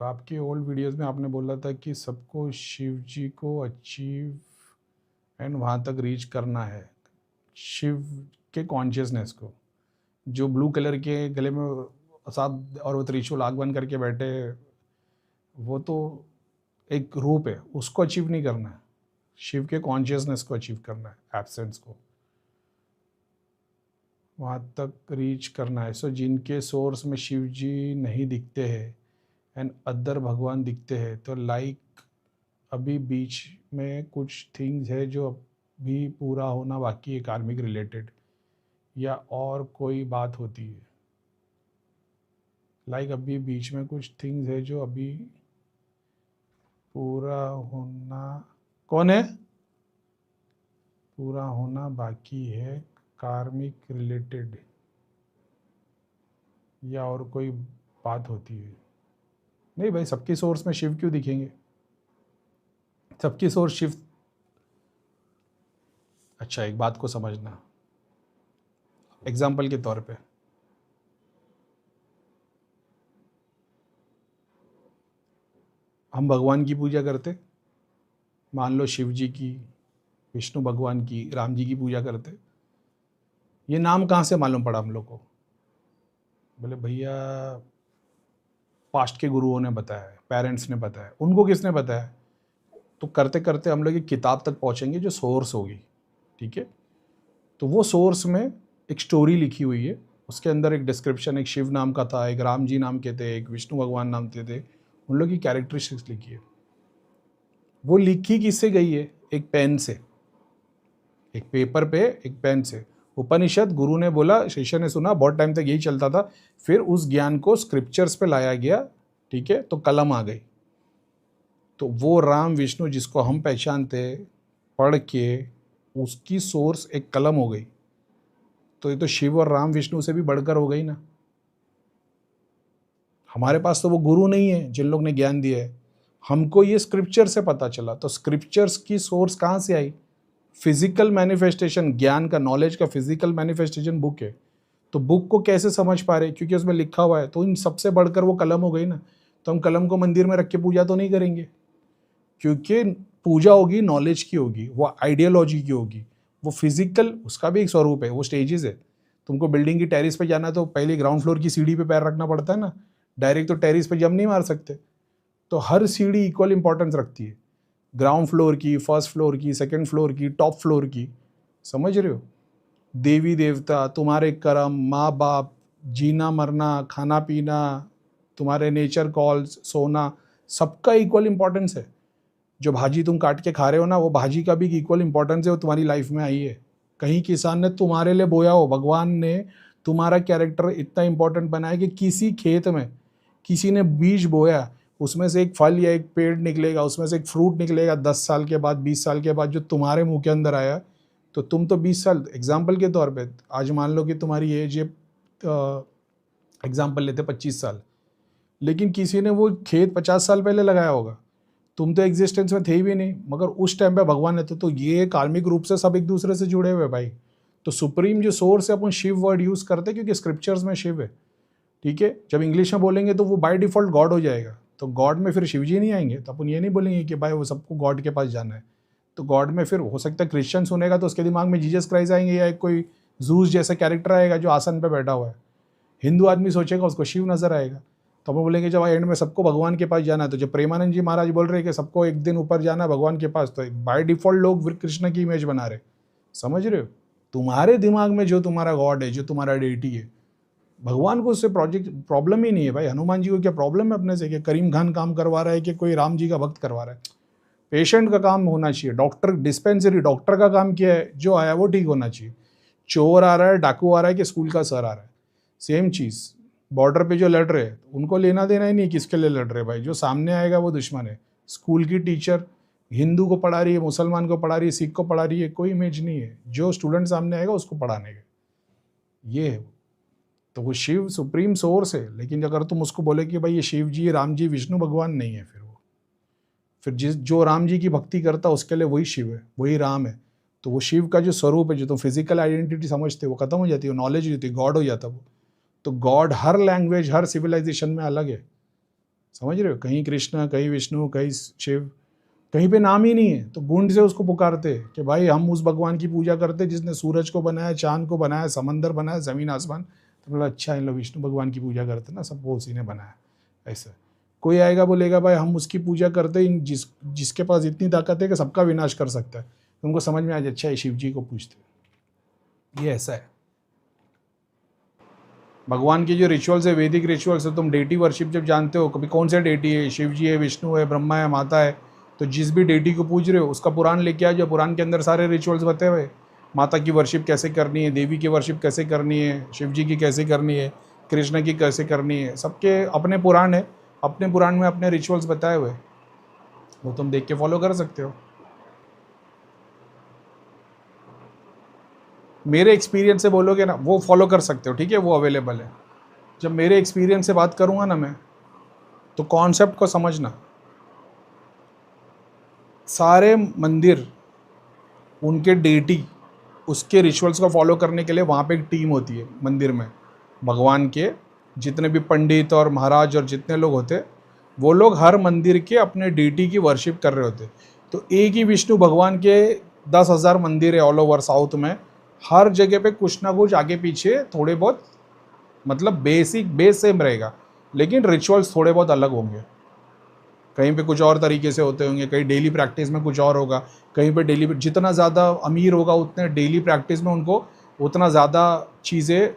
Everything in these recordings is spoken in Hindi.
तो आपके ओल्ड वीडियोस में आपने बोला था कि सबको शिव जी को अचीव एंड वहाँ तक रीच करना है, शिव के कॉन्शियसनेस को। जो ब्लू कलर के गले में साथ और वो त्रिशूल आग बन करके बैठे, वो तो एक रूप है, उसको अचीव नहीं करना है। शिव के कॉन्शियसनेस को अचीव करना है, एब्सेंस को वहाँ तक रीच करना है। सो जिनके सोर्स में शिव जी नहीं दिखते हैं एंड अदर भगवान दिखते हैं, तो लाइक अभी बीच में कुछ थिंग्स है जो अभी पूरा होना बाकी है, कार्मिक रिलेटेड, या और कोई बात होती है। लाइक अभी बीच में कुछ थिंग्स है जो अभी पूरा होना, कौन है, पूरा होना बाकी है, कार्मिक रिलेटेड, या और कोई बात होती है। नहीं भाई, सबके सोर्स में शिव क्यों दिखेंगे? सबकी सोर्स शिव। अच्छा, एक बात को समझना, एग्जाम्पल के तौर पे हम भगवान की पूजा करते, मान लो शिव जी की, विष्णु भगवान की, राम जी की पूजा करते, ये नाम कहाँ से मालूम पड़ा हम लोग को? बोले भैया पास्ट के गुरुओं ने बताया है, पेरेंट्स ने बताया। उनको किसने बताया? तो करते करते हम लोग एक किताब तक पहुँचेंगे जो सोर्स होगी, ठीक है? तो वो सोर्स में एक स्टोरी लिखी हुई है, उसके अंदर एक डिस्क्रिप्शन, एक शिव नाम का था, एक राम जी नाम के थे, एक विष्णु भगवान नाम के थे, उन लोग की कैरेक्टरिस्टिक्स लिखी है। वो लिखी किससे गई है? एक पेन से, एक पेपर पे, एक पेन से। उपनिषद, गुरु ने बोला, शिष्य ने सुना, बहुत टाइम तक यही चलता था। फिर उस ज्ञान को स्क्रिप्चर्स पे लाया गया, ठीक है? तो कलम आ गई। तो वो राम विष्णु जिसको हम पहचानते, पढ़ के उसकी सोर्स एक कलम हो गई। तो ये तो शिव और राम विष्णु से भी बढ़कर हो गई ना। हमारे पास तो वो गुरु नहीं है जिन लोग ने ज्ञान दिया है, हमको ये स्क्रिप्चर से पता चला। तो स्क्रिप्चर्स की सोर्स कहाँ से आई? फिजिकल मैनिफेस्टेशन, ज्ञान का, नॉलेज का फिजिकल मैनिफेस्टेशन बुक है। तो बुक को कैसे समझ पा रहे? क्योंकि उसमें लिखा हुआ है। तो इन सबसे बढ़कर वो कलम हो गई ना। तो हम कलम को मंदिर में रख के पूजा तो नहीं करेंगे, क्योंकि पूजा होगी नॉलेज की होगी, वो आइडियोलॉजी की होगी, वो फिजिकल, उसका भी एक स्वरूप है, वो स्टेजेस है। तुमको बिल्डिंग की टेरिस पे जाना है तो पहले ग्राउंड फ्लोर की सीढ़ी पे पैर रखना पड़ता है ना, डायरेक्ट तो टेरिस पे जंप नहीं मार सकते। तो हर सीढ़ी इक्वल इंपॉर्टेंस रखती है, ग्राउंड फ्लोर की, फर्स्ट फ्लोर की, सेकंड फ्लोर की, टॉप फ्लोर की। समझ रहे हो? देवी देवता, तुम्हारे कर्म, माँ बाप, जीना मरना, खाना पीना, तुम्हारे नेचर कॉल्स, सोना, सबका इक्वल इंपॉर्टेंस है। जो भाजी तुम काट के खा रहे हो ना, वो भाजी का भी इक्वल इंपॉर्टेंस है, वो तुम्हारी लाइफ में आई है। कहीं किसान ने तुम्हारे लिए बोया हो, भगवान ने तुम्हारा कैरेक्टर इतना इंपॉर्टेंट बनाया कि किसी खेत में किसी ने बीज बोया, उसमें से एक फल या एक पेड़ निकलेगा, उसमें से एक फ्रूट निकलेगा 10 साल के बाद, 20 साल के बाद, जो तुम्हारे मुंह के अंदर आया। तो तुम तो 20 साल, एग्जाम्पल के तौर पे आज मान लो कि तुम्हारी एज है, एग्जाम्पल लेते 25 साल, लेकिन किसी ने वो खेत 50 साल पहले लगाया होगा। तुम तो एग्जिस्टेंस में थे ही भी नहीं, मगर उस टाइम पे भगवान ने तो ये कार्मिक रूप से सब एक दूसरे से जुड़े हुए भाई। तो सुप्रीम जो सोर्स है, अपन शिव वर्ड यूज करते हैं क्योंकि स्क्रिप्चर्स में शिव है, ठीक है? जब इंग्लिश में बोलेंगे तो वो बाय डिफॉल्ट गॉड हो जाएगा। तो गॉड में फिर शिव जी नहीं आएंगे, तो अपन ये नहीं बोलेंगे कि भाई वो सबको गॉड के पास जाना है। तो गॉड में फिर हो सकता है क्रिश्चियन सुनेगा तो उसके दिमाग में जीसस क्राइस्ट आएंगे, या कोई जूस जैसा कैरेक्टर आएगा जो आसन पे बैठा हुआ है। हिंदू आदमी सोचेगा उसको शिव नजर आएगा। तो हम बोलेंगे जब एंड में सबको भगवान के पास जाना है, तो जब प्रेमानंद जी महाराज बोल रहे हैं कि सबको एक दिन ऊपर जाना है भगवान के पास, तो बाय डिफॉल्ट लोग कृष्ण की इमेज बना रहे। समझ रहे हो? तुम्हारे दिमाग में जो तुम्हारा गॉड है, जो तुम्हारा डेटी है, भगवान को उससे प्रोजेक्ट प्रॉब्लम ही नहीं है भाई। हनुमान जी को क्या प्रॉब्लम है अपने से कि करीम खान काम करवा रहा है कि कोई राम जी का भक्त करवा रहा है? पेशेंट का काम होना चाहिए। डॉक्टर, डिस्पेंसरी डॉक्टर का काम क्या है? जो आया वो ठीक होना चाहिए। चोर आ रहा है, डाकू आ रहा है कि स्कूल का सर आ रहा है, सेम चीज़। बॉर्डर पे जो लड़ रहे हैं उनको लेना देना ही नहीं किसके लिए लड़ रहे भाई। जो सामने आएगा वो दुश्मन है। स्कूल की टीचर हिंदू को पढ़ा रही है, मुसलमान को पढ़ा रही है, सिख को पढ़ा रही है, कोई इमेज नहीं है। जो स्टूडेंट सामने आएगा उसको पढ़ाने का, ये है। तो वो शिव सुप्रीम सोर्स है। लेकिन अगर तुम उसको बोले कि भाई ये शिव जी, राम जी, विष्णु भगवान, नहीं है। फिर जिस जो राम जी की भक्ति करता है उसके लिए वही शिव है, वही राम है। तो वो शिव का जो स्वरूप है, जो तुम फिजिकल आइडेंटिटी समझते हो, वो खत्म हो जाती है, नॉलेज होती है, गॉड हो जाता है वो। तो गॉड हर लैंग्वेज, हर सिविलाइजेशन में अलग है। समझ रहे हो, कहीं कृष्ण, कहीं विष्णु, कहीं शिव, कहीं पे नाम ही नहीं है, तो गुंड से उसको पुकारते कि भाई हम उस भगवान की पूजा करते जिसने सूरज को बनाया, चांद को बनाया, समंदर बनाया, ज़मीन आसमान। तो बोला अच्छा इन लोग विष्णु भगवान की पूजा करते ना, सबको उसी ने बनाया। ऐसा कोई आएगा बोलेगा भाई हम उसकी पूजा करते जिसके पास इतनी ताकत है कि सबका विनाश कर सकता है, तो उनको समझ में आ जाए अच्छा ये शिव जी को पूछते। ये ऐसा है भगवान की जो रिचुअल्स है, वैदिक रिचुअल्स है, तुम डेटी वर्शिप जब जानते हो कभी कौन से डेटी है, शिव जी है, विष्णु है, ब्रह्मा है, माता है, तो जिस भी डेटी को पूज रहे हो उसका पुराण लेके आ जाओ, पुराण के अंदर सारे रिचुअल्स बताए हुए, माता की वर्शिप कैसे करनी है, देवी की वर्शिप कैसे करनी है, शिव जी की कैसे करनी है, कृष्ण की कैसे करनी है, सबके अपने पुराण है, अपने पुराण में अपने रिचुअल्स बताए हुए, वो तुम देख के फॉलो कर सकते हो। मेरे एक्सपीरियंस से बोलोगे ना, वो फॉलो कर सकते हो, ठीक है, वो अवेलेबल है। जब मेरे एक्सपीरियंस से बात करूँगा ना मैं, तो कॉन्सेप्ट को समझना, सारे मंदिर उनके डेटी उसके रिचुअल्स को फॉलो करने के लिए वहाँ पे एक टीम होती है मंदिर में, भगवान के जितने भी पंडित और महाराज और जितने लोग होते, वो लोग हर मंदिर के अपने डेटी की वर्शिप कर रहे होते। तो एक ही विष्णु भगवान के 10,000 मंदिर है ऑल ओवर साउथ में, हर जगह पे कुछ ना कुछ आगे पीछे थोड़े बहुत, मतलब बेसिक बेस सेम रहेगा, लेकिन रिचुअल्स थोड़े बहुत अलग होंगे। कहीं पे कुछ और तरीके से होते होंगे, कहीं डेली प्रैक्टिस में कुछ और होगा, कहीं पे डेली, जितना ज़्यादा अमीर होगा उतने डेली प्रैक्टिस में उनको उतना ज़्यादा चीज़ें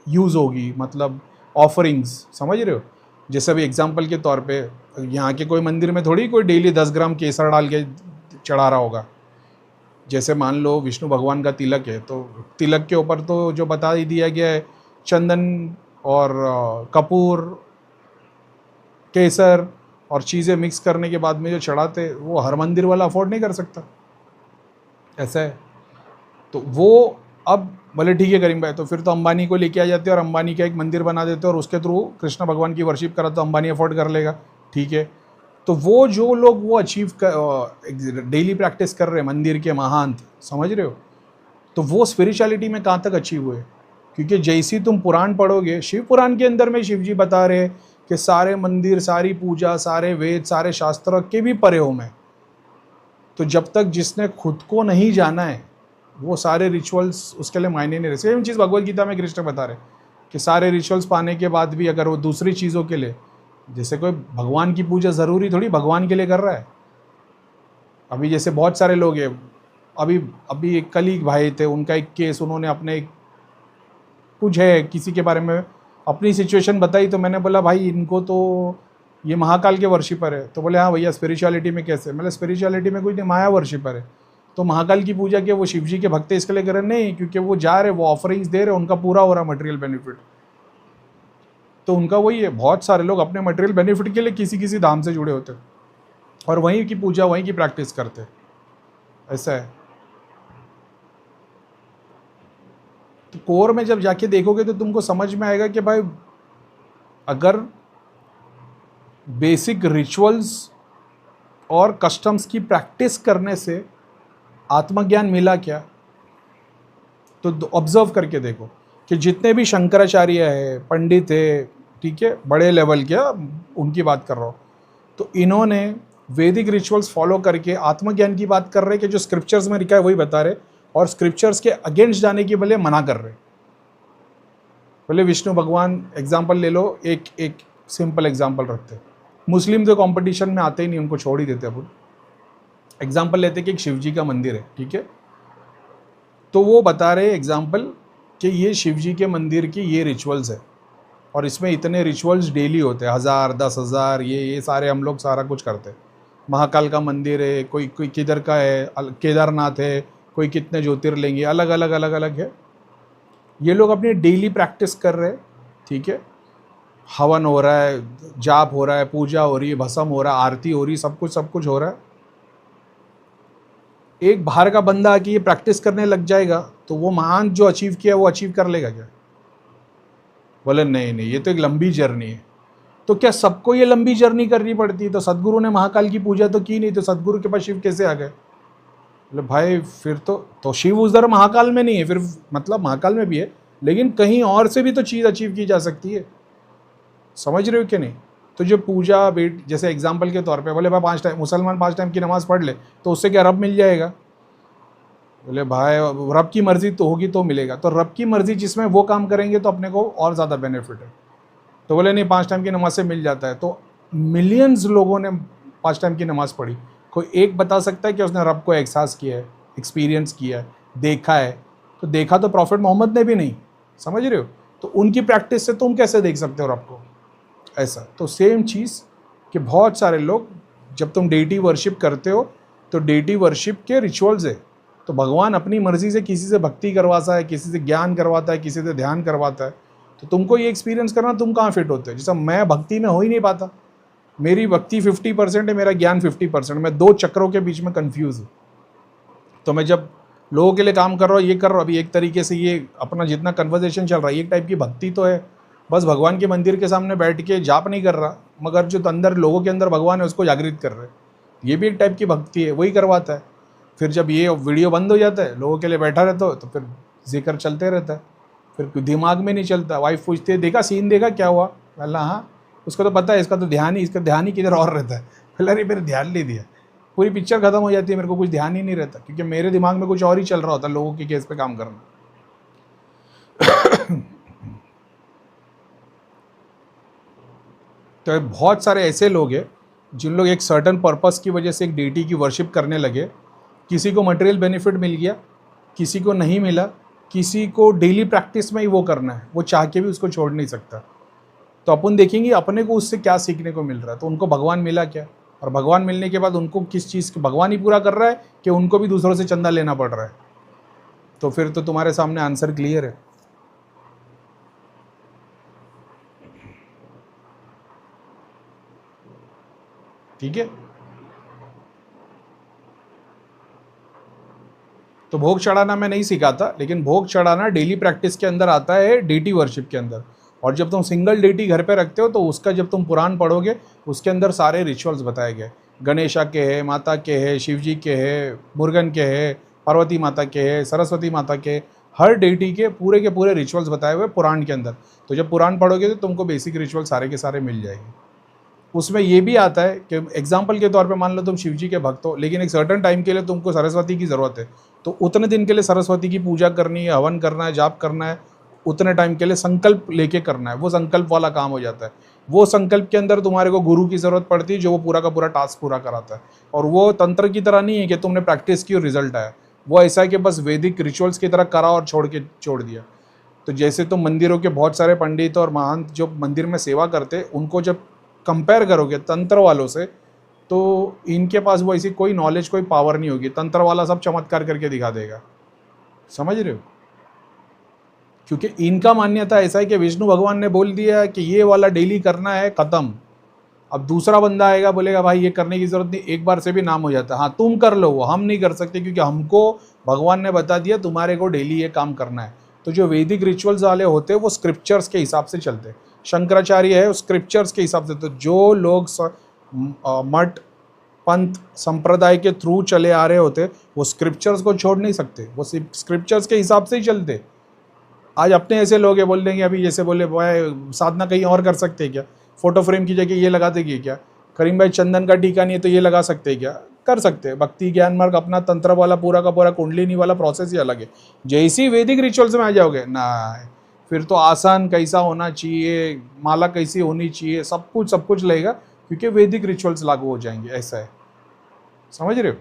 यूज़ होगी, मतलब ऑफरिंग्स, समझ रहे हो। जैसे अभी एग्जांपल के तौर पे यहाँ के कोई मंदिर में थोड़ी कोई डेली 10 ग्राम केसर डाल के चढ़ा रहा होगा। जैसे मान लो विष्णु भगवान का तिलक है, तो तिलक के ऊपर तो जो बता ही दिया गया है, चंदन और कपूर, केसर और चीज़ें मिक्स करने के बाद में जो चढ़ाते, वो हर मंदिर वाला अफोर्ड नहीं कर सकता, ऐसा है। तो वो अब बोले ठीक है करीम भाई, तो फिर तो अंबानी को लेके आ जाते और अंबानी का एक मंदिर बना देते और उसके थ्रू कृष्ण भगवान की वर्शिप करा, तो अंबानी अफोर्ड कर लेगा, ठीक है। तो वो जो लोग वो अचीव डेली प्रैक्टिस कर रहे हैं, मंदिर के महंत, समझ रहे हो, तो वो स्पिरिचुअलिटी में कहाँ तक अचीव हुए। क्योंकि जैसी तुम पुराण पढ़ोगे, शिव पुराण के अंदर में शिव जी बता रहे कि सारे मंदिर, सारी पूजा, सारे वेद, सारे शास्त्र के भी परे हो मैं। तो जब तक जिसने खुद को नहीं जाना है, वो सारे रिचुअल्स उसके लिए मायने नहीं रहे। सेम चीज़ भगवद गीता में कृष्ण बता रहे कि सारे रिचुअल्स पाने के बाद भी अगर वो दूसरी चीज़ों के लिए, जैसे कोई भगवान की पूजा ज़रूरी थोड़ी भगवान के लिए कर रहा है। अभी जैसे बहुत सारे लोग हैं, अभी एक कलीग भाई थे, उनका एक केस, उन्होंने अपने कुछ है किसी के बारे में अपनी सिचुएशन बताई, तो मैंने बोला भाई इनको तो ये महाकाल के वर्शिपर है। तो बोले हाँ भैया स्पिरिचुअलिटी में कैसे? मतलब स्पिरिचुअलिटी में कुछ नहीं, माया वर्शिपर है। तो महाकाल की पूजा के वो शिव जी के भक्त इसके लिए कर रहे नहीं, क्योंकि वो जा रहे, वो ऑफरिंग्स दे रहे, उनका पूरा हो रहा मटेरियल बेनिफिट। तो उनका वही है, बहुत सारे लोग अपने मटेरियल बेनिफिट के लिए किसी किसी धाम से जुड़े होते और वहीं की पूजा, वहीं की प्रैक्टिस करते, ऐसा है। तो कोर में जब जाके देखोगे तो तुमको समझ में आएगा कि भाई अगर बेसिक रिचुअल्स और कस्टम्स की प्रैक्टिस करने से आत्मज्ञान मिला क्या, तो ऑब्जर्व करके देखो कि जितने भी शंकराचार्य है, पंडित है, ठीक है, बड़े लेवल के, उनकी बात कर रहा हूँ, तो इन्होंने वैदिक रिचुअल्स फॉलो करके आत्मज्ञान की बात कर रहे कि जो स्क्रिप्चर्स में लिखा है वही बता रहे, और स्क्रिप्चर्स के अगेंस्ट जाने के बजाय मना कर रहे। बोले विष्णु भगवान एग्जाम्पल ले लो, एक सिंपल एग्जाम्पल रखते, मुस्लिम तो कंपटीशन में आते ही नहीं, उनको छोड़ ही देते अपन। एग्जाम्पल लेते कि एक शिव जी का मंदिर है, ठीक है, तो वो बता रहे एग्जाम्पल कि ये शिव जी के मंदिर की ये रिचुअल्स है और इसमें इतने रिचुअल्स डेली होते हैं, 1000 10,000, ये सारे हम लोग सारा कुछ करते हैं। महाकाल का मंदिर है, कोई कोई किधर का है, केदारनाथ है, कोई कितने ज्योतिर्लिंग, अलग अलग अलग अलग है। ये लोग अपनी डेली प्रैक्टिस कर रहे हैं, ठीक है, हवन हो रहा है, जाप हो रहा है, पूजा हो रही है, भस्म हो रहा है, आरती हो रही है, सब कुछ हो रहा है। एक बाहर का बंदा आके ये प्रैक्टिस करने लग जाएगा तो वो महान जो अचीव किया वो अचीव कर लेगा क्या? बोले नहीं नहीं, ये तो एक लंबी जर्नी है। तो क्या सबको ये लंबी जर्नी करनी पड़ती है? तो सदगुरु ने महाकाल की पूजा तो की नहीं, तो सदगुरु के पास शिव कैसे आ गए? बोले भाई फिर तो शिव उधर महाकाल में नहीं है, फिर मतलब महाकाल में भी है, लेकिन कहीं और से भी तो चीज़ अचीव की जा सकती है, समझ रहे हो कि नहीं? तो जो पूजा बेट, जैसे एग्जाम्पल के तौर पे बोले भाई 5 टाइम मुसलमान 5 टाइम की नमाज़ पढ़ ले तो उससे क्या रब मिल जाएगा? बोले भाई रब की मर्ज़ी तो होगी तो मिलेगा। तो रब की मर्ज़ी जिसमें वो काम करेंगे तो अपने को और ज़्यादा बेनिफिट है। तो बोले नहीं 5 टाइम की नमाज से मिल जाता है। तो मिलियंस लोगों ने 5 टाइम की नमाज़ पढ़ी, कोई एक बता सकता है कि उसने रब को एहसास किया है, एक्सपीरियंस किया है, देखा है? तो देखा तो प्रॉफिट मोहम्मद ने भी नहीं, समझ रहे हो? तो उनकी प्रैक्टिस से तुम कैसे देख सकते हो रब को? ऐसा तो सेम चीज़ कि बहुत सारे लोग, जब तुम डेटी वर्शिप करते हो तो डेटी वर्शिप के रिचुअल्स है। तो भगवान अपनी मर्जी से किसी से भक्ति करवाता है, किसी से ज्ञान करवाता है, किसी से ध्यान करवाता है। तो तुमको ये एक्सपीरियंस करना, तुम कहाँ फिट होते हो? जैसा मैं भक्ति में हो ही नहीं पाता, मेरी भक्ति 50% है, मेरा ज्ञान 50%, मैं 2 चक्रों के बीच में कन्फ्यूज़ हूँ। तो मैं जब लोगों के लिए काम कर रहा हूँ, ये कर रहा हूँ, अभी एक तरीके से ये अपना जितना कन्वर्जेशन चल रहा है, एक टाइप की भक्ति तो है, बस भगवान के मंदिर के सामने बैठ के जाप नहीं कर रहा, मगर जो अंदर लोगों के अंदर भगवान है उसको जागृत कर रहे हैं, ये भी एक टाइप की भक्ति है, वही करवाता है। फिर जब ये वीडियो बंद हो जाता है, लोगों के लिए बैठा रहता हो, तो फिर जिक्र चलते रहता है, फिर दिमाग में नहीं चलता। वाइफ पूछती है देखा सीन, देखा क्या हुआ? अल्लाह हाँ, उसको तो पता है, इसका तो ध्यान ही, इसका ध्यान ही किधर और रहता है। फिर अरे मेरे ध्यान नहीं दिया, पूरी पिक्चर खत्म हो जाती है, मेरे को कुछ ध्यान ही नहीं रहता, क्योंकि मेरे दिमाग में कुछ और ही चल रहा होता है, लोगों के केस पे काम करना। तो बहुत सारे ऐसे लोग हैं जिन लोग एक सर्टन पर्पस की वजह से एक डेटी की वर्शिप करने लगे, किसी को मटेरियल बेनिफिट मिल गया, किसी को नहीं मिला, किसी को डेली प्रैक्टिस में ही वो करना है, वो चाह के भी उसको छोड़ नहीं सकता। तो अपन देखेंगे अपने को उससे क्या सीखने को मिल रहा है। तो उनको भगवान मिला क्या, और भगवान मिलने के बाद उनको किस चीज़ की, भगवान ही पूरा कर रहा है कि उनको भी दूसरों से चंदा लेना पड़ रहा है? तो फिर तो तुम्हारे सामने आंसर क्लियर है। ठीक है, तो भोग चढ़ाना मैं नहीं सिखाता, लेकिन भोग चढ़ाना डेली प्रैक्टिस के अंदर आता है, डेटी वर्शिप के अंदर। और जब तुम सिंगल डेटी घर पे रखते हो तो उसका जब तुम पुराण पढ़ोगे उसके अंदर सारे रिचुअल्स बताए गए, गणेशा के है, माता के है, शिव जी के है, मुर्गन के है, पार्वती माता के है, सरस्वती माता के, हर डेटी के पूरे रिचुअल्स बताए हुए पुराण के अंदर। तो जब पुराण पढ़ोगे तो तुमको बेसिक रिचुअल सारे के सारे मिल जाएंगे। उसमें ये भी आता है कि एग्जाम्पल के तौर पे मान लो तुम शिव जी के भक्त हो, लेकिन एक सर्टन टाइम के लिए तुमको सरस्वती की ज़रूरत है, तो उतने दिन के लिए सरस्वती की पूजा करनी है, हवन करना है, जाप करना है, उतने टाइम के लिए संकल्प लेके करना है, वो संकल्प वाला काम हो जाता है। वो संकल्प के अंदर तुम्हारे को गुरु की ज़रूरत पड़ती है जो वो पूरा का पूरा टास्क पूरा कराता है। और वो तंत्र की तरह नहीं है कि तुमने प्रैक्टिस की और रिजल्ट आया, वो ऐसा है कि बस वैदिक रिचुअल्स की तरह करा और छोड़ दिया। तो जैसे तुम मंदिरों के बहुत सारे पंडित और महंत जो मंदिर में सेवा करते, उनको जब कंपेयर करोगे तंत्र वालों से, तो इनके पास वो ऐसी कोई नॉलेज, कोई पावर नहीं होगी। तंत्र वाला सब चमत्कार करके दिखा देगा, समझ रहे हो? क्योंकि इनका मान्यता ऐसा है कि विष्णु भगवान ने बोल दिया कि ये वाला डेली करना है, खत्म। अब दूसरा बंदा आएगा बोलेगा भाई ये करने की जरूरत नहीं, एक बार से भी नाम हो जाता है, हाँ तुम कर लो, वो हम नहीं कर सकते क्योंकि हमको भगवान ने बता दिया तुम्हारे को डेली ये काम करना है। तो जो वैदिक रिचुअल्स वाले होते हैं वो स्क्रिप्चर्स के हिसाब से चलते हैं। शंकराचार्य है स्क्रिप्चर्स के हिसाब से। तो जो लोग मठ पंथ संप्रदाय के थ्रू चले आ रहे होते वो स्क्रिप्चर्स को छोड़ नहीं सकते, वो स्क्रिप्चर्स के हिसाब से ही चलते। आज अपने ऐसे लोग हैं बोल देंगे, अभी जैसे बोले भाई साधना कहीं और कर सकते हैं क्या, फोटो फ्रेम की जगह ये लगा देंगे क्या, करीम भाई चंदन का टीका नहीं है तो ये लगा सकते हैं क्या? कर सकते हैं। भक्ति ज्ञान मार्ग अपना तंत्र वाला पूरा का पूरा कुंडलिनी वाला प्रोसेस ही अलग है। जैसी वैदिक रिचुअल्स में आ जाओगे ना, फिर तो आसान कैसा होना चाहिए, माला कैसी होनी चाहिए, सब कुछ लगेगा, क्योंकि वैदिक रिचुअल्स लागू हो जाएंगे। ऐसा है, समझ रहे हो?